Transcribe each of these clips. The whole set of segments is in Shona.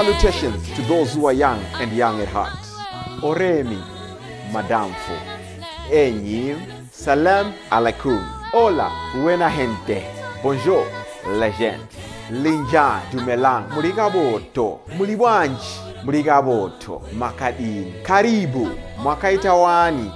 Salutations to those who are young and young at heart. Oremi, Madamfo, Enyim, Salam alaikum, Hola, buena gente, Bonjour, legend, Linja Dumelang, Murigaboto, Muliwanji, Murigaboto, Makadin, Karibu, Mwakaitawani,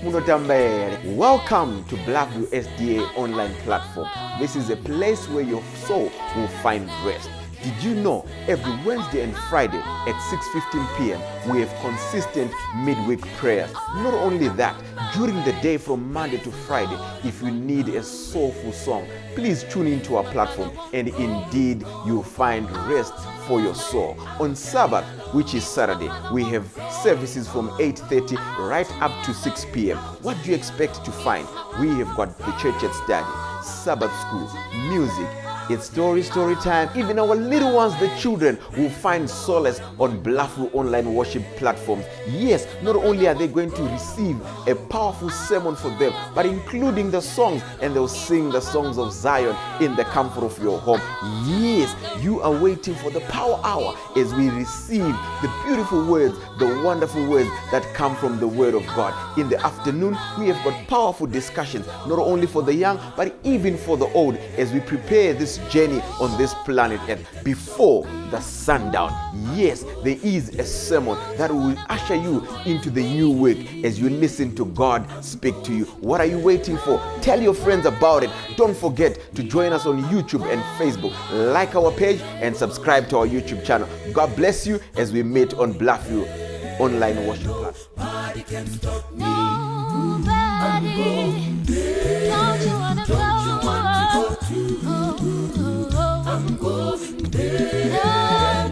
Munotambere. Welcome to Blackview SDA online platform. This is a place where your soul will find rest. Did you know every Wednesday and Friday at 6:15 p.m. we have consistent midweek prayers? Not only that, during the day from Monday to Friday, if you need a soulful song, please tune into our platform and indeed you'll find rest for your soul. On Sabbath, which is Saturday, we have services from 8:30 right up to 6 p.m. What do you expect to find? We have got the church at study, Sabbath school, music. It's story time. Even our little ones, the children, will find solace on Blackview online worship platforms. Yes, not only are they going to receive a powerful sermon for them, but including the songs, and they'll sing the songs of Zion in the comfort of your home. Yes, you are waiting for the power hour as we receive the beautiful words, the wonderful words that come from the Word of God. In the afternoon, we have got powerful discussions, not only for the young, but even for the old, as we prepare this journey on this planet Earth before the sundown. Yes, there is a sermon that will usher you into the new week as you listen to God speak to you. What are you waiting for? Tell your friends about it. Don't forget to join us on YouTube and Facebook. Like our page and subscribe to our YouTube channel. God bless you as we meet on Blackview online worship platform. Nobody can stop me. Don't you wanna go? I'm going there.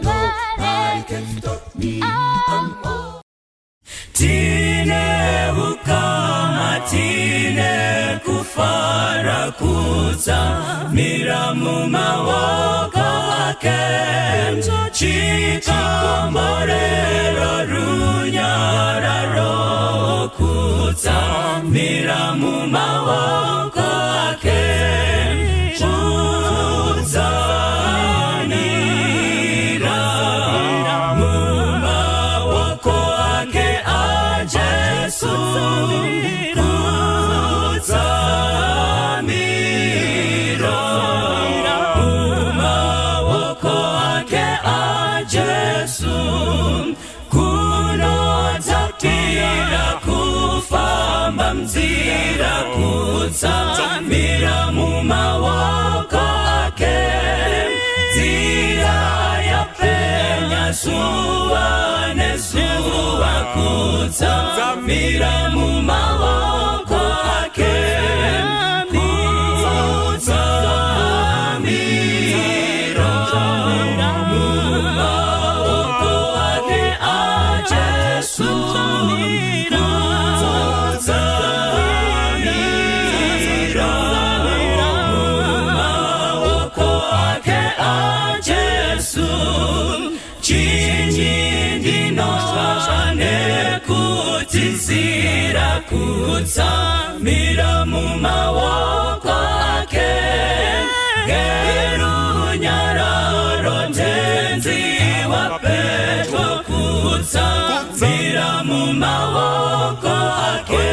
Nobody can stop me. Tine ukama, tine kufara kuza, miramu mawaka ake, chika morero runyara rokuza, miramu mawaka ake. Mzira kuza miramu mawako ake, zira ya penya suwa nesuwa kuza miramu mawako ake, kuza miramu mawako ake ajesu. Zira kuza miramu mawako ake, geru nyararo ntenzi wapetwa kuza miramu mawako ake.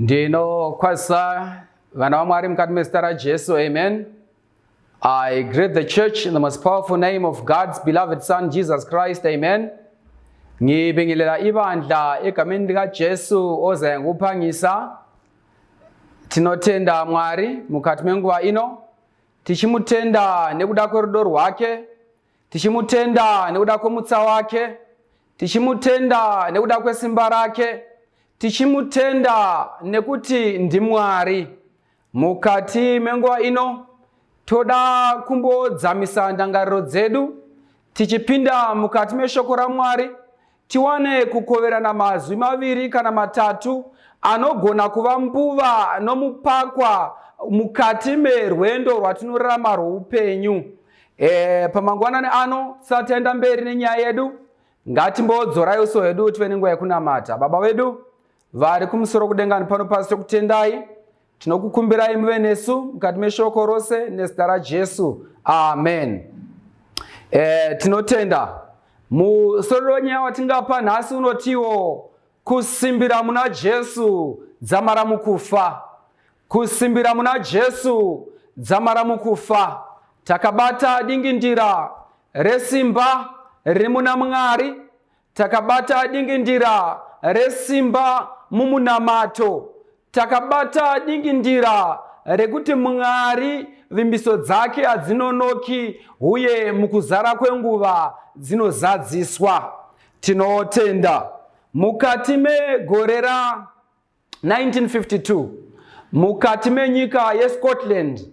Ndinokwazisa vana vaMwari mukati mezita raJesu, amen. I greet the church in the most powerful name of God's beloved Son, Jesus Christ, amen. Ngibingelela ibandla egameni likaJesu oze ngokuphangisa. Tinotenda Mwari mukati menguva ino. Tichimutenda nekuda kwerudo rwake. Tichimutenda nekuda kwemutsa wake. Tichimutenda nekuda kwesimba rake. Tichimutenda nekuti ndi Mwari. Mukati menguva ino toda kumbodzamisa ndangariro dzedu tichipinda mukati meshoko raMwari, tiwane kukoverana mazwi maviri kana matatu anogona kuva mbuva nomupakwa mukati merwendo rwatinorarama rwoupenyu. Pamangwanani ano tisatenda mberi nenyaya yedu, ngatimbodzora uso hwedu tive nenguva yekunamata. Baba vedu vari kumusoro kudengani pano pasi tokutendai, tinokukumbirai muve nesu mukati meshoko rose nezita raJesu, amen. Tinotenda musoro wonyaya watingapa nhasi unotiwo kusimbira muna Jesu dzamara mukufa. Kusimbira muna Jesu dzamara mukufa. Takabata dingindira resimba rimuna Mwari. Takabata dingindira resimba mumunamato. Takabata dingindira rekuti Mwari vimbiso dzake hadzinonoki uye mukuzara kwenguva dzinozadziswa. Tinotenda mukati megore ra 1952 mukati menyika yeScotland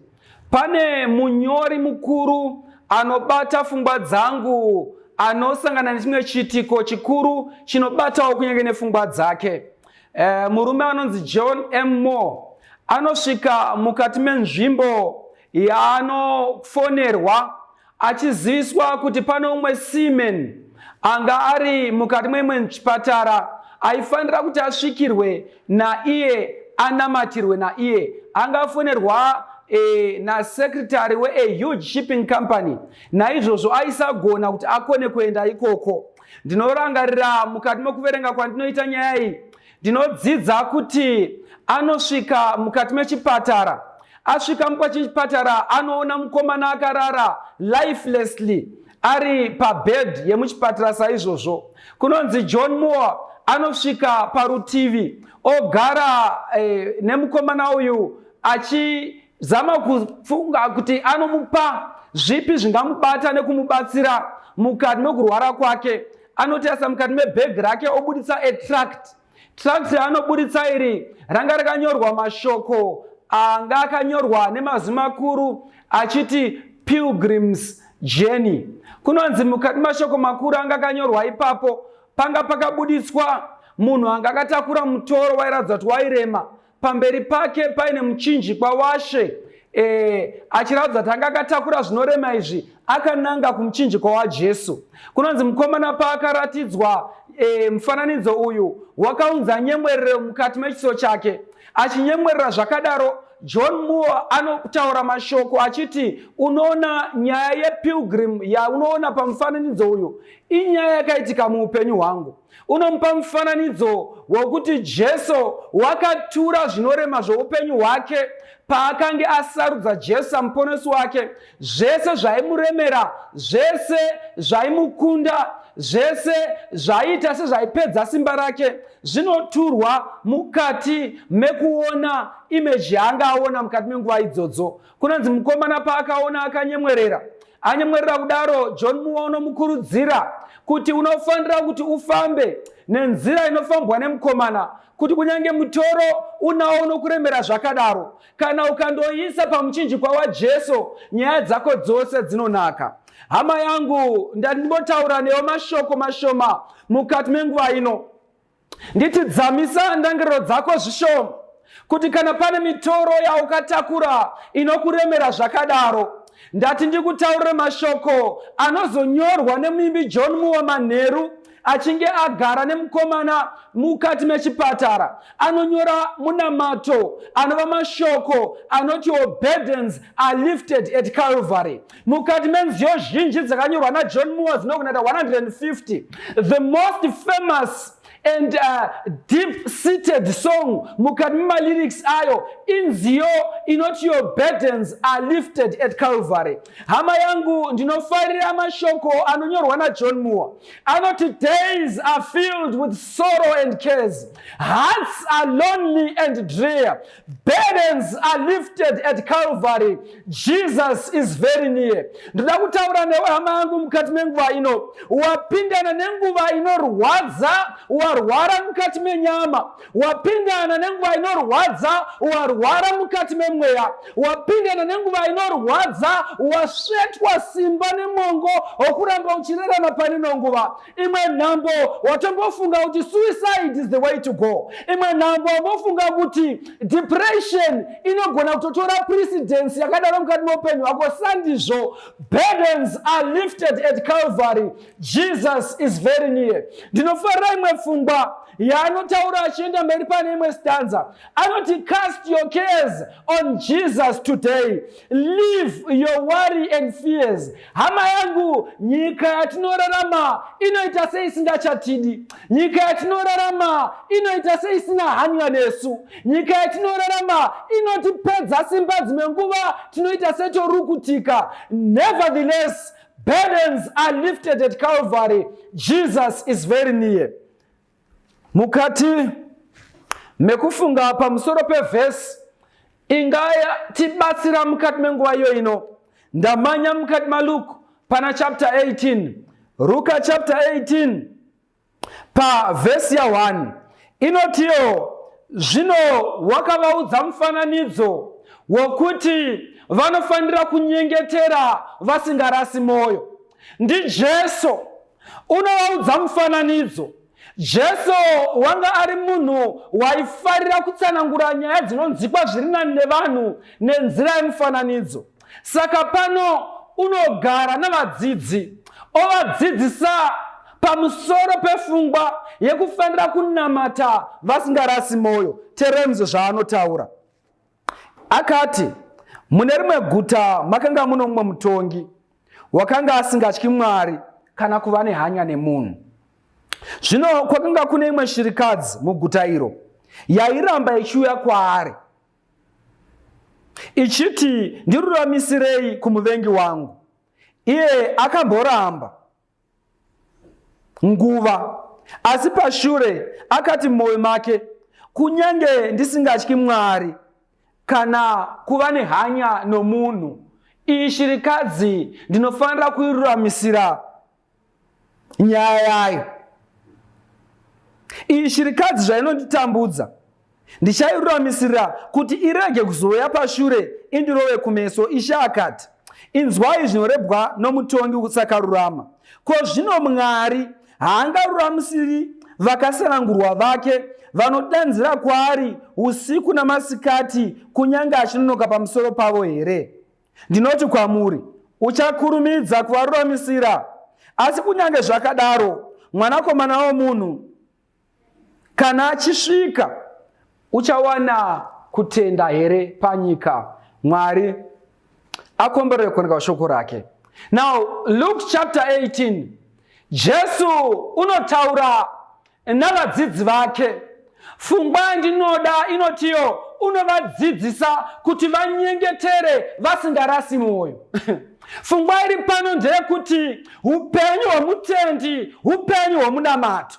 pane munyori mukuru anobata pfungwa dzangu, anosangana nechimwe chitiko chikuru chinobatawo kunyange nepfungwa dzake. Murume anonzi John M. Moore anosvika mukati menzvimbo yaanofonerwa achiziviswa kuti pane umwe seaman anga ari mukati memwe chipatara aifanira kuti asvikirwe naiye, anamatirwe naiye. Anga afonerwa nasekretary we huge shipping company, naizvozvo aisagona kuti akone kuenda ikoko. Ndinorangarira mukati mekuverenga kwandinoita nyaya iyi, ndinodzidza kuti anosvika mukati mechipatara. Asvika mukati mechipatara anoona mukomana akarara lifelessly ari pabed yemuchipatara saizvozvo. Kunonzi John Moore anosvika parutivi ogara nemukomana uyu achizama kufunga kuti anomupa zvipi zvingamubata nekumubatsira mukati mekurwara kwake. Anotarisa mukati mebhegi rake obuditsa tract yaanobuditsa iri ranga rakanyorwa mashoko anga akanyorwa nemazwi makuru achiti Pilgrim's Journey. Kunonzi mukati mashoko makuru anga akanyorwa ipapo panga pakabuditswa munhu anga akatakura mutoro wairatidza kuti wairema. Pamberi pake paine muchinjikwa washe achiratidza kuti anga akatakura zvinorema izvi akananga kumuchinjikwa waJesu. Kunonzi mukomana paakaratidzwa mufananidzo uyu wakaunza nyemwerero mukati mechiso chake. Achinyemwerera zvakadaro, John Moore anotaura mashoko achiti unoona nyaya yepilgrim yaunoona pamufananidzo uyu inyaya yakaitika muupenyu hwangu. Unomupa mufananidzo wokuti Jesu wakatura zvinorema zvoupenyu hwake paakange asarudza Jesu muponesi wake. Zvese zvaimuremera, zvese zvaimukunda, zvese zvaita sezvaipedza simba rake zvinoturwa mukati mekuona imeji yaanga aona mukati menguva idzodzo. Kunonzi mukomana paakaona akanyemwerera. Anyemwerera kudaro, John Moore unomukurudzira kuti unofanira kuti ufambe nenzira inofambwa nemukomana, kuti kunyange mutoro unawo unokuremera zvakadaro, kana ukandoisa pamuchinjikwa waJesu nyaya dzako dzose dzinonaka. Hama yangu, ndimbotaura newo mashoko mashoma mukati menguva ino. Nditi dzamisa ndangariro dzako zvishoma, kuti kana pane mitoro yaukatakura inokuremera zvakadaro, ndati ndikutaurire mashoko anozonyorwa nemuimbi John Moore manheru achinge agara nemukomana mukati mechipatara. Anonyora munamato anova mashoko anoti your burdens are lifted at Calvary. Mukati menziyo zhinji dzakanyorwa naJohn Moore dzinogona 150. The most famous and deep-seated song mukati lyrics ayo inziyo inoti your burdens are lifted at Calvary. Hama yangu ndinofarira mashoko anonyorwa na John Moore. Anoti days are filled with sorrow and cares. Hearts are lonely and drear. Burdens are lifted at Calvary. Jesus is very near. Ndoda kutaura newe hama yangu mukati menguva ino. Wapindana nenguva inorwadza, warwara mukati menyama. Wapindana nenguva inorwadza, warwara mukati memweya. Wapindana nenguva inorwadza, wasvetwa simba nemongo okuramba uchirerana pane nonguva. Imwe nhambo watombofunga kuti suicide is the way to go. Imwe nhambo wambofunga kuti depression inogona kutotora precedence yakadaro mukati meupenyu hwako. Sandizvo, burdens are lifted at Calvary. Jesus is very near. Ndinofarira imwe pfungwa yaanotaura achienda mberi pane imwe stanza. Anoti cast your cares on Jesus today. Leave your worry and fears. Hama yangu, nyika yatinorarama inoita seisingachatidi. Nyika yatinorarama inoita seisina hanya nesu. Nyika yatinorarama inotipedza simba dzimenguva tinoita setorukutika. Nevertheless, burdens are lifted at Calvary. Jesus is very near. Mukati mekufunga pamusoro pevhesi ingaya tibatsira mukati menguva iyo ino. Ndamanya mukati maLuke pana chapter 18. Luka chapter 18 pa vhesi ya 1 inotiyo zvino wakavaudza mufananidzo wokuti vanofanira kunyengetera vasingarasi moyo. Ndi Jesu unovaudza mufananidzo. Jesu wanga ari munhu waifarira kutsanangura nyaya dzinonzikwa zviri nani nevanhu nenzira yemufananidzo. Saka pano unogara navadzidzi ovadzidzisa pamusoro pefungwa yekufanira kunamata vasingarasi moyo. Teremzo zvaanotaura. Akati mune rimwe guta makanga muno mumwe mutongi wakanga asingatyi Mwari kana kuva nehanya nemunhu. Zvino kwakanga kune imwe shirikadzi muguta iro yairamba ichiuya kwaari ichiti ndiruramisirei kumuvengi wangu. Iye akamboramba nguva, asi pashure akati mumwoyo make, kunyange ndisingatyi Mwari kana kuva nehanya nomunhu, iyi shirikadzi ndinofanira kuiruramisira nyaya yayo. Iyi shirikadzi zvainonditambudza ndichairuramisira kuti irege kuzouya pashure indirove kumeso. Ishe akati, inzwai zvinorebwa nomutongi sakarurama. Ko zvino Mwari haangaruramisiri vakasanangurwa vake vanodanzira kwaari usiku namasikati kunyange achinonoka pamusoro pavo here? Ndinoti kwamuri, uchakurumidza kuvaruramisira. Asi kunyange zvakadaro, mwanakomana womunhu kana achisvika, uchawana kutenda here panyika? Mwari akomberere kuoneka shoko rake. Now, Luke chapter 18, Jesu unotaura navadzidzi vake. Pfungwa ndinoda inotiyo unovadzidzisa kuti vanyengetere vasingarasi moyo. Pfungwa iri pano ndeyekuti upenyu hwomutendi upenyu hwomunamato.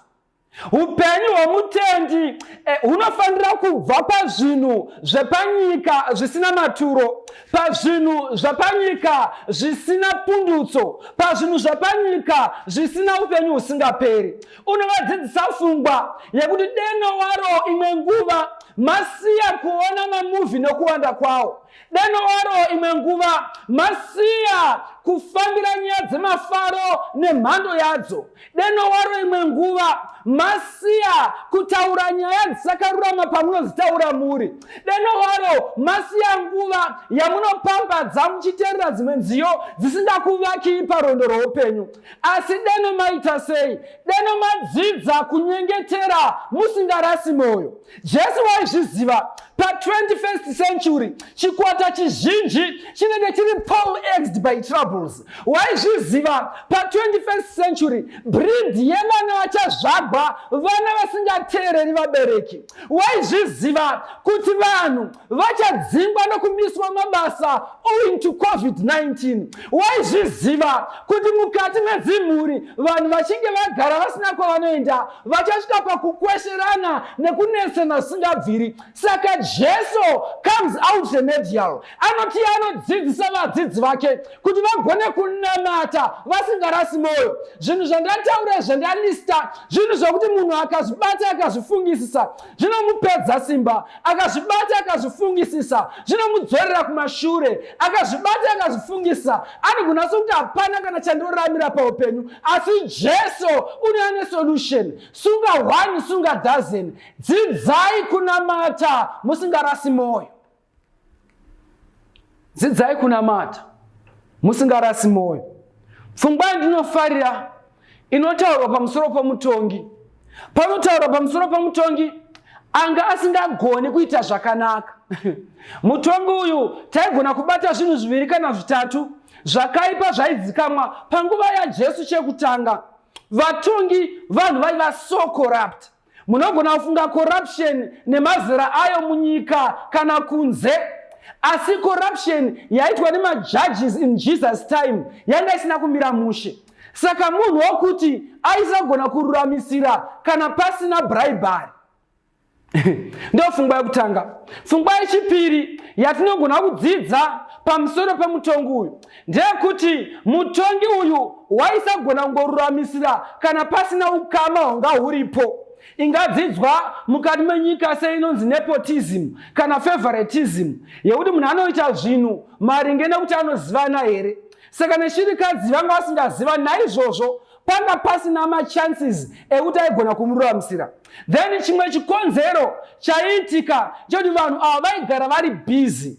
Upenyu hwomutendi hunofanira kubva pazvinhu zvepanyika zvisina maturo, pazvinhu zvepanyika zvisina pundutso, pazvinhu zvepanyika zvisina upenyu husingaperi. Unovadzidzisa pfungwa yekuti deno waro imwe nguva masiya kuona mamuvi nokuwanda kwawo. Deno waro imwe nguva masiya kufambira nyaya dzemafaro nemhando yadzo. Deno waro imwe nguva masiya kutaura nyaya dzisakarurama pamunozitaura muri. Deno waro masiya nguva yamunopambadza muchiteerera dzimwe nziyo dzisingakuvaki parondo roupenyu. Asi deno maita sei? Deno madzidza kunyengetera musingarasi moyo. Jesu waizviziva Pa-21st century chikwata chizhinji chinenge chiri pole-axed by troubles. Waizviziva pa-21st century breed yevana vachazvagwa vana vasingateereri vabereki. Waizviziva kuti vanhu vachadzingwa nokumiswa mabasa owing to COVID-19. Waizviziva kuti mukati medzimhuri vanhu vachinge vagara vasina kwavanoenda vachasvika pakukwesherana nekunetsena zvisingabviri. Saka Jesu comes out remedial. Anoti anodzidzisa vadzidzi vake kuti vagone kunamata vasingarasi moyo. Zvinhu zvandataura zvandalista zvinhu zvokuti munhu akazvibata akazvifungisisa zvinomupedza simba, akazvibata akazvifungisisa zvinomudzorera kumashure, akazvibata akazvifungisisa anogona sokuti hapana kana chandoramira paupenyu. Asi Jesu une solution. Sunga 1 sunga dozen. Dzidzai kunamata musingarasi moyo. Dzidzai kunamata musingarasi moyo. Pfungwa ndinofarira inotaurwa pamusoro pomutongi. Panotaurwa pamusoro pomutongi anga asingagoni kuita zvakanaka. Mutongi uyu taigona kubata zvinhu zviviri kana zvitatu zvakaipa zvaidzikamwa panguva yaJesu chekutanga. Vatongi vanhu vaiva so corrupt. Munogona kufunga corruption nemazera ayo munyika kana kunze. Asi corruption yaitwa nemajudges in Jesus time yanga isina kumira mushe. Saka munhu wokuti aisagona kururamisira kana pasina bribery. Ndo pfungwa yekutanga. Pfungwa yechipiri yatinogona kudzidza pamusoro pemutongi uyu ndeyekuti mutongi uyu waisagona kungoruramisira kana pasina ukama hwanga huripo. Ingadzidzwa mukati menyika seinonzi nepotism kana favoritism yekuti munhu anoita zvinhu maringe nekuti anozivana here. Saka neshirikadzi vanga vasingaziva naizvozvo panga pasina machances ekuti aigona kumururamisira. Then chimwe chikonzero chaiitika chekuti vanhu ava vaigara vari busy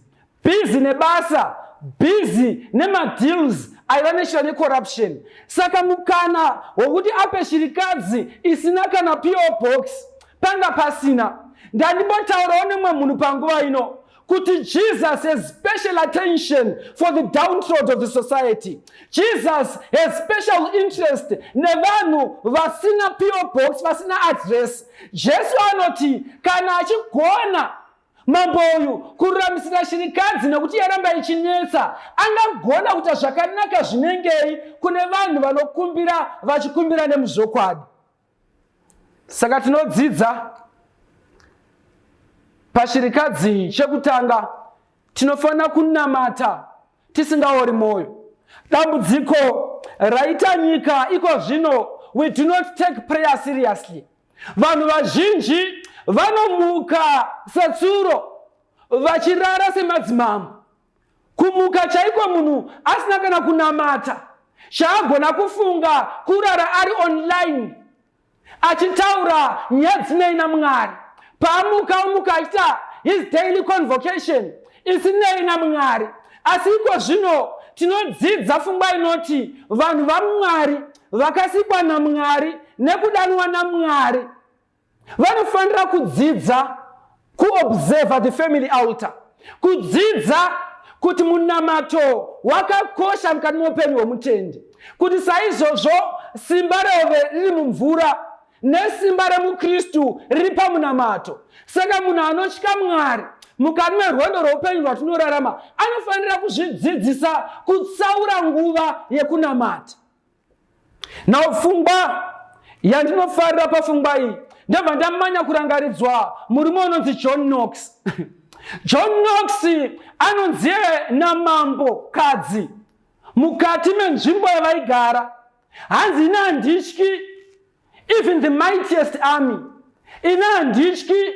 nebasa, busy nemadeals aiva neshira necorruption. Saka mukana wokuti ape shirikadzi isina kana PO box panga pasina. Ndandimbotaurawo nemwe munhu panguva ino kuti Jesus has special attention for the downtrodden of the society. Jesus has special interest nevanhu vasina PO box, vasina address. Jesu anoti kana achigona mambo uyu kururamisira shirikadzi nekuti yaramba ichinetsa angagona kuita zvakanaka zvinengei kune vanhu vanokumbira vachikumbira nemuzvokwadi. Saka tinodzidza pashirikadzi chekutanga tinofanira kunamata tisingaori moyo. Dambudziko raita nyika iko zvino, we do not take prayer seriously. Vanhu vazhinji vanomuka setsuro vachirara semadzimambo. Kumuka chaiko munhu asina kana kunamata chaagona kufunga kurara ari online achitaura nyaya dzinei naMwari. Paamuka aita his daily convocation isinei naMwari. Asi iko zvino tinodzidza pfungwa inoti vanhu vaMwari vakasikwa naMwari nekudanwa naMwari vanofanira kudzidza kuobserve the family altar, kudzidza kuti munamato wakakosha mukati muupenyu hwomutendi, kuti saizvozvo simba rehove riri mumvura nesimba remukristu riri pamunamato. Saka munhu anotya Mwari mukati merwendo rwoupenyu rwatinorarama anofanira kuzvidzidzisa kutsaura nguva yekunamata. Nawo pfungwa yandinofarira pafungwa iyi ndabva ndamanya kurangaridzwa murume unonzi John Knox. John Knox anonzi namambo kadzi mukati menzvimbo yavaigara. Hanzi ina handityi even the mightiest army, ina handityi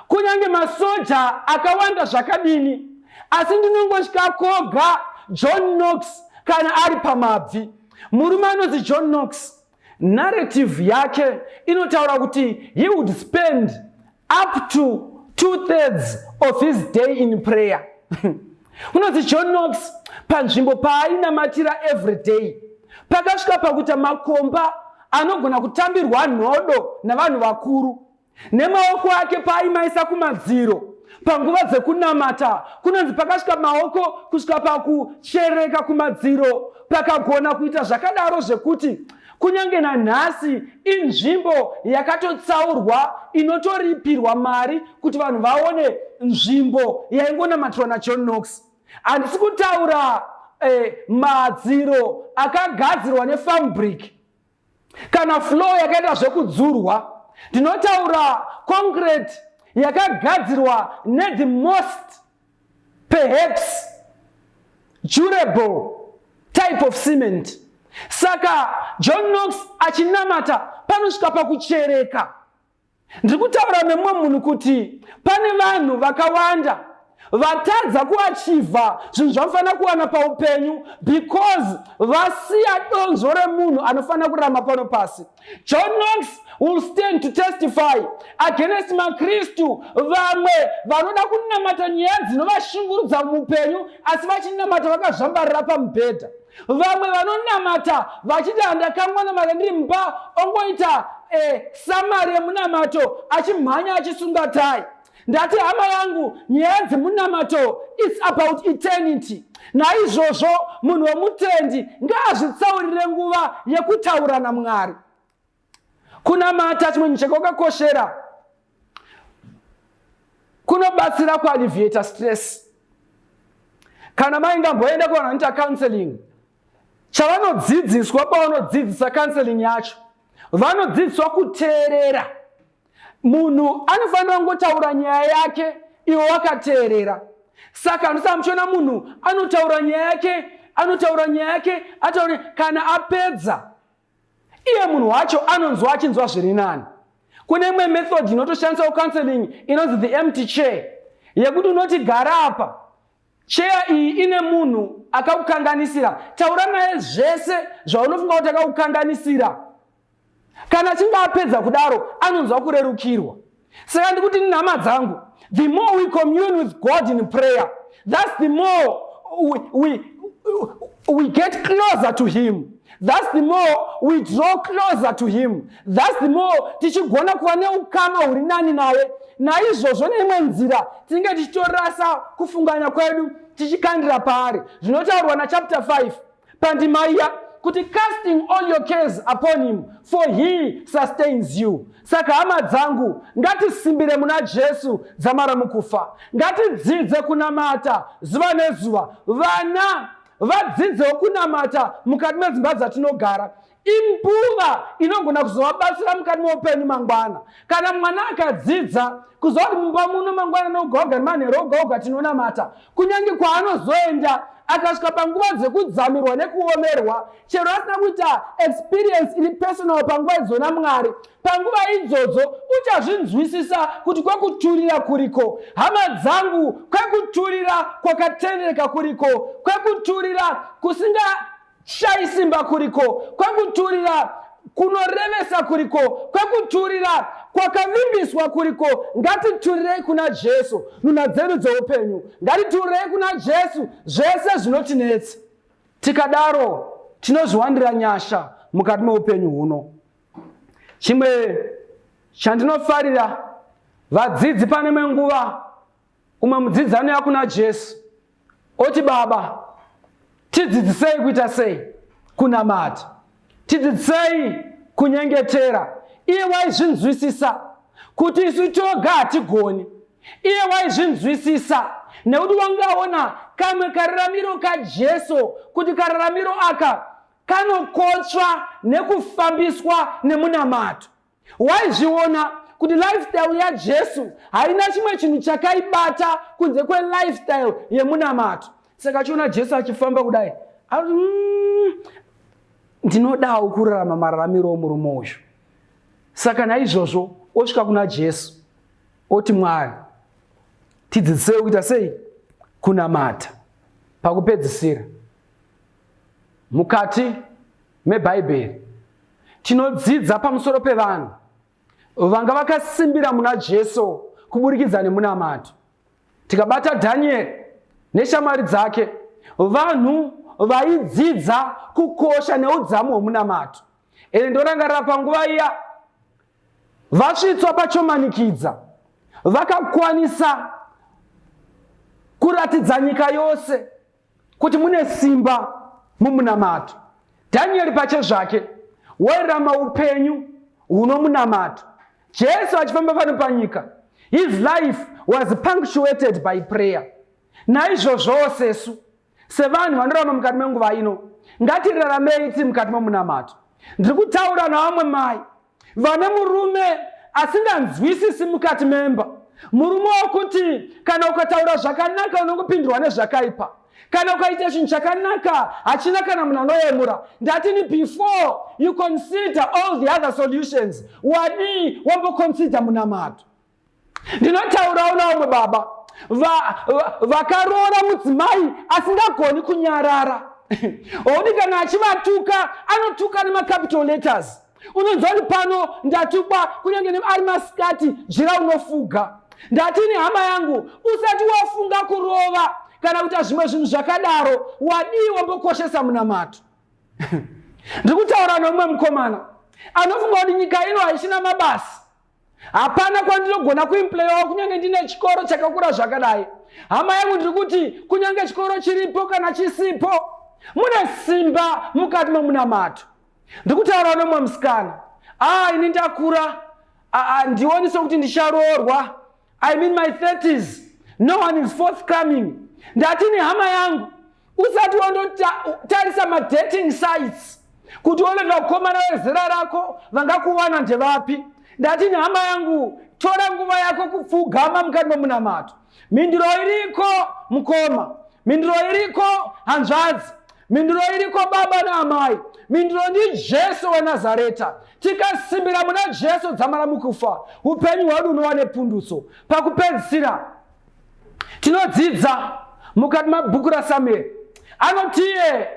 kunyange masoja akawanda zvakadini, asi ndinongosvika koga John Knox kana ari pamabvi. Murume anonzi John Knox, narrative yake inotaura kuti he would spend up to 2/3 of his day in prayer. Unonzi John Knox panzvimbo paainamatira every day pakasvika pakuti makomba anogona kutambirwa nhodo navanhu vakuru nemaoko ake paaimaisa kumadziro panguva dzekunamata kunonzi pakasvika maoko kusvika pakuchereka kumadziro pakagona kuita zvakadaro zvekuti kunyange nanhasi inzvimbo yakatotsaurwa inotoripirwa mari kuti vanhu vaone nzvimbo yaingonamatirwa naJohn Knox. Handisi kutaura madziro akagadzirwa nefabric kana floor yakaita zvekudzurwa. Ndinotaura concrete yakagadzirwa the most perhaps durable type of cement. Saka John Knox achinamata panosvika pakuchereka. Ndiri kutaura nemumwe munhu kuti pane vanhu vakawanda vatadza kuachivha zvinhu zvanofanira kuwana paupenyu because vasiya donzo remunhu anofanira kurarama pano pasi. John Knox will stand to testify against makristu vamwe vanoda kunamata nyaya dzinovashungurudza muupenyu asi vachinamata vakazvambarira pamubhedha. Vamwe vanonamata vachiti handakangonamata ndiri mumba ongoita samari yemunamato achimhanya achisunga tai. Ndati hama yangu nyaya dzemunamato it's about eternity. Naizvozvo munhu womutendi ngaazvitsaurire nguva yekutaura naMwari. Kunamata chimwe chakakoshera kunobatsira kualleviate stress. Kana maingamboenda kuvanhu vanoita counseling, chavanodzidziswa pavanodzidzisa counseling yacho, vanodzidziswa kuteerera. Munhu anofanira kungotaura nyaya yake iwo wakateerera. Saka ndisamuchiona munhu anotaura nyaya yake ataure kana apedza iye munhu wacho anonzwa achinzwa zviri nani. Kune imwe method inotoshandiswa kucounseling inonzi the empty chair, yekuti unoti gara apa, chair iyi ine munhu akakukanganisira, taura naye zvese zvaunofunga kuti akakukanganisira. Kana achinge apedza kudaro anonzwa kurerukirwa. Saka ndikuti nhama dzangu, the more we commune with God in prayer, that's the more we get closer to him. That's the more we draw closer to him. That's the more tichigona kuva neukama huri nani naye. Naizvozvo neimwe nzira tinge tichitorasa kufunganya kwedu tichikandira paari. Zvinotaurwa nachapter 5 pandima iya kuti casting all your cares upon him for he sustains you. Saka hama dzangu ngatisimbire muna Jesu dzamara mukufa. Ngatidzidze kunamata zuva nezuva. Vana vadzidzewo kunamata mukati medzimba dzatinogara. Imbuva inogona kuzovabatsira mukati meupenyu mangwana. Kana mwana akadzidza kuziva kuti mumba muno mangwana nogoga manheru oga oga tinonamata, kunyange kwaanozoenda akasvika panguva dzekudzamirwa nekuomerwa, chero asina kuita experience iri personal panguva idzona Mwari, panguva idzodzo uchazvinzwisisa kuti kwekuturira kuriko. Hama dzangu, kwekuturira kwakatendereka kuriko, kwekuturira kusingashai simba kuriko, kwekuturira kunorevesa kuriko, kwekuturira kwakavimbiswa kuriko. Ngatiturirei kuna Jesu nhunha dzedu dzeupenyu. Ngatiturirei kuna Jesu zvese zvinotinetsa. Tikadaro tinozviwandira nyasha mukati meupenyu huno. Chimwe chandinofarira vadzidzi pane imwe nguva umwe mudzidzi anouya kuna Jesu oti, Baba, tidzidzisei kuita sei kunamata, tidzidzisei kunyengetera. Iye waizvinzwisisa kuti isu toga hatigoni. Iye waizvinzwisisa nekuti wangaona kamwe kararamiro kaJesu kuti kararamiro aka kanokotsva nekufambiswa nemunamato. Waizviona kuti lifestyle yaJesu haina chimwe chinhu chakaibata kunze kwelifestyle yemunamato. Saka chiona Jesu achifamba kudai, ndinodawo kurarama mararamiro omurume uyu. Saka naizvozvo osvika kuna Jesu oti, Mwari, tidzidzisei kuita sei kunamata. Pakupedzisira, mukati meBhaibheri tinodzidza pamusoro pevanhu vanga vakasimbira muna Jesu kuburikidza nemunamato. Tikabata Dhanieri neshamwari dzake, vanhu vaidzidza kukosha neudzamu hwomunamato. Ere ndorangarira panguva iya vasvitswa pachomanikidza vakakwanisa kuratidza nyika yose kuti mune simba mumunamato. Daniel pache zvake wairarama upenyu huno munamato. Jesu achifamba pano panyika, his life was punctuated by prayer. Naizvozvo sesu sevanhu vanorarama mukati menguva ino, ngatiraramei tiri mukati memunamato. Ndiri kutaura navamwe mai vane murume asinganzwisisi mukati memba, murume wokuti kana ukataura zvakanaka unongopindurwa nezvakaipa, kana ukaita chinhu chakanaka hachina kana munhu anoyemura. Ndatini before you consider all the other solutions, wadi wamboconsider munamato. Ndinotaurawo navamwe baba vakaroora mudzimai asingagoni kunyarara. Odi kana achivatuka anotuka nemacapital letters. Unonzwa kuti pano ndatukwa kunyange ari masikati jira unofuga. Ndatini hama yangu, usati wafunga kurova kana kuita zvimwe zvinhu zvakadaro, wadi wambokoshesa munamato. Ndiri kutaura nomumwe mukomana anofunga kuti nyika ino haisina mabasa, hapana kwandinogona kuimpleyawo kunyange ndine chikoro chakakura zvakadai. Hama yangu, ndiri kuti kunyange chikoro chiripo kana chisipo, mune simba mukati memunamato. Ndiri kutaura nomumwe musikana, ini ndakura, ndioniso kuti ndicharoorwa, I'm in my 30s, no one is forthcoming. Ndatini hama yangu, usati wandotarisa madating sites kuti uone kukomana wezera rako vangakuwana ndevapi. Ndatini hama yangu, tora nguva yako kupfugama mukati memunamato. Mindiro iriko mukoma, mindiro iriko hanzvadzi, mindiro iriko baba naamai, mindiro ndi Jesu waNazareta. Tikasimbira muna Jesu dzamara mukufa, upenyu hwedu hunowane pundutso. Pakupedzisira tinodzidza mukati mabhuku raSamueri, anotiye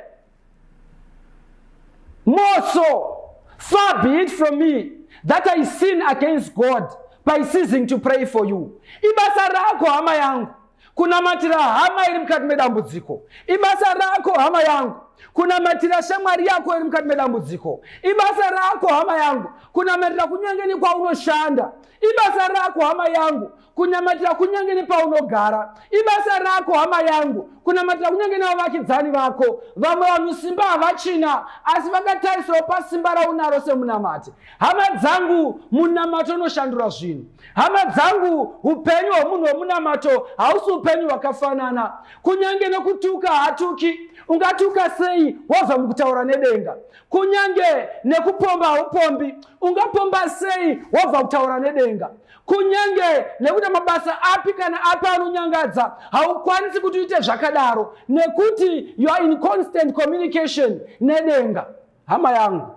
moso, far be it from me that I sin against God by ceasing to pray for you. Ibasa rako hama yangu kunamatira hama iri mukati medambudziko. Ibasa rako hama yangu kunamatira shamwari yako iri mukati medambudziko. Ibasa rako hama yangu kunamatira kunyangeni kwaunoshanda. Ibasa rako hama yangu kunamatira kunyangeni paunogara. Ibasa rako hama yangu kunamatira kunyangeni vavakidzani vako. Vamwe vanhu simba havachina asi vakatarisawo pasimba raunaro semunamati. Hama dzangu, munamato unoshandura zvinhu. Hama dzangu, upenyu hwemunhu wemunamato hausi upenyu hwakafanana. Kunyange nekutuka hatuki, ungatuka sei wabva mukutaura nedenga. Kunyange nekupomba haupombi, ungapomba sei wabva kutaura nedenga. Kunyange nekuti mabasa api kana api anonyangadza haukwanisi kuti uite zvakadaro nekuti you are in constant communication nedenga. Hama yangu,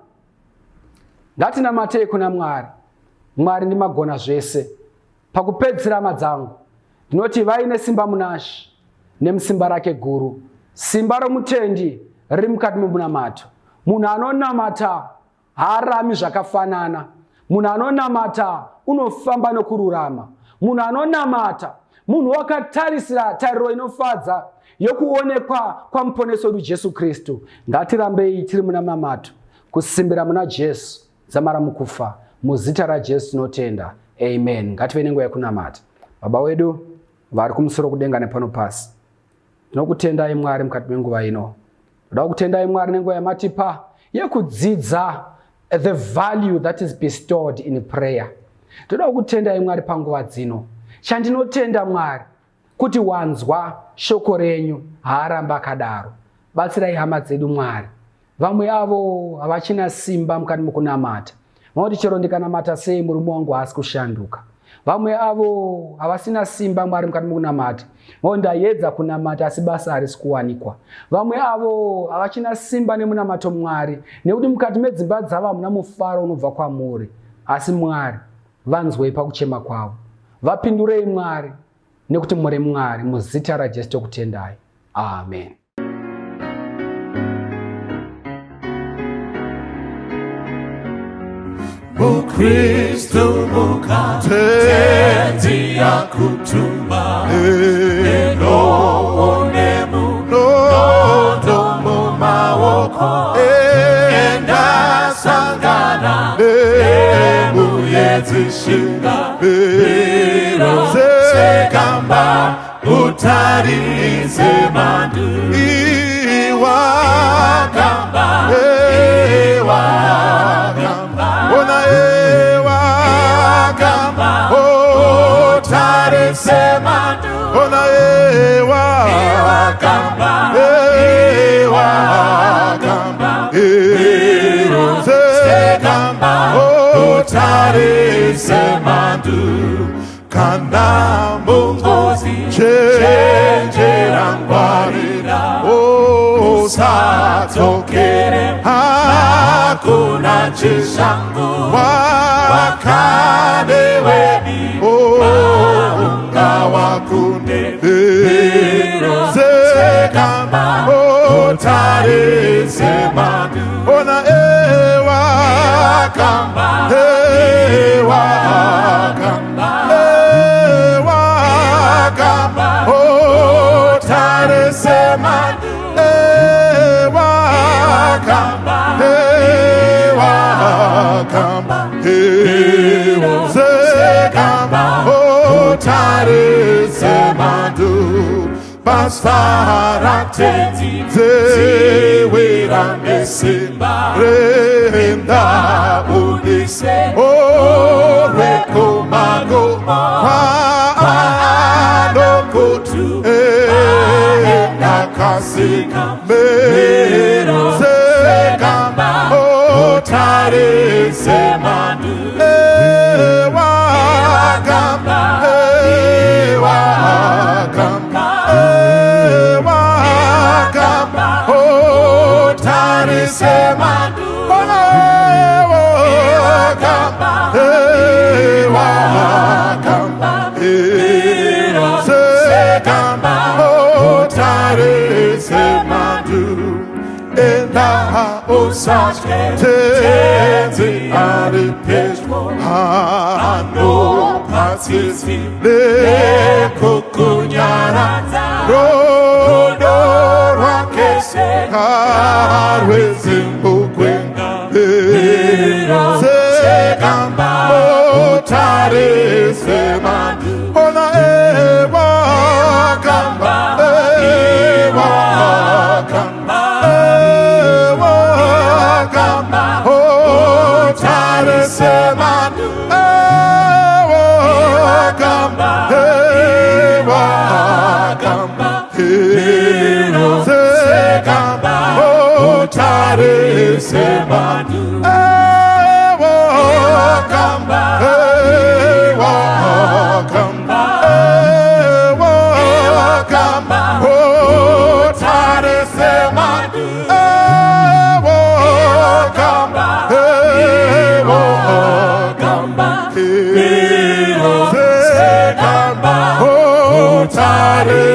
ngatinamatei kuna Mwari. Mwari ndimagona zvese. Pakupedzisira hama dzangu, ndinoti vaine simba munaShe nemusimba rake guru. Simba romutendi riri mukati memunamato. Munhu anonamata haarami zvakafanana. Munhu anonamata unofamba nokururama. Munhu anonamata munhu wakatarisira tariro inofadza yokuonekwa kwamuponesi wedu Jesu Kristu. Ngatirambei tiri munamamato kusimbira muna Jesu dzamara mukufa. Muzita raJesu tinotenda. Amen. Ngative nenguva yekunamata. Baba wedu vari kumusoro kudenga nepano pasi, tinokutendai Mwari mukati menguva ino. Toda kutendai Mwari nenguva yamatipa yekudzidza the value that is bestowed in prayer. Toda kutendai Mwari panguva dzino. Chandinotenda Mwari kuti wanzwa shoko renyu, haaramba akadaro. Batsirai hama dzedu Mwari. Vamwe avo havachina simba mukati mukunamata. Mauti chero ndikanamata sei murume wangu haasi kushanduka. Vamwe avo havasina simba Mwari mukati mukunamata. Mauti ndaedza kunamata asi basa harisi kuwanikwa. Vamwe avo havachina simba nemunamato Mwari nekuti mukati medzimba dzavo hamuna mufaro unobva kwamuri. Asi Mwari, vanzwei pakuchema kwavo. Vapindurei Mwari nekuti muri Mwari. Muzita raJesu tokutendai. Amen. Kristo mukatendi akutuma eno onemu nodo mumawoko enda sangana emu yezishinga biro sekamba utarize mandu iwakamba ona iwakamba utarize mandu ona iwakamba utarize mandu kana mungozi chenjerangwarira usatokere hakuna chishangu wakane weni maunga wakunde sekamba utarize mandu ona ewakamba utarize mandu utarize mandu basarate zewera mesimba renda unise oreko mago anokutu nakasika mero sekamba utarize mandu ewakamba utarize mandu utarize mandu enda usashe tenzi aripeshmo ano patisi lekukunyara rodo rakese karwezi mukwenga sekamba utarize mandu ona ewakamba utarize mandu ewakamba sekamba utarize mandu ewakamba utarize mandu utarize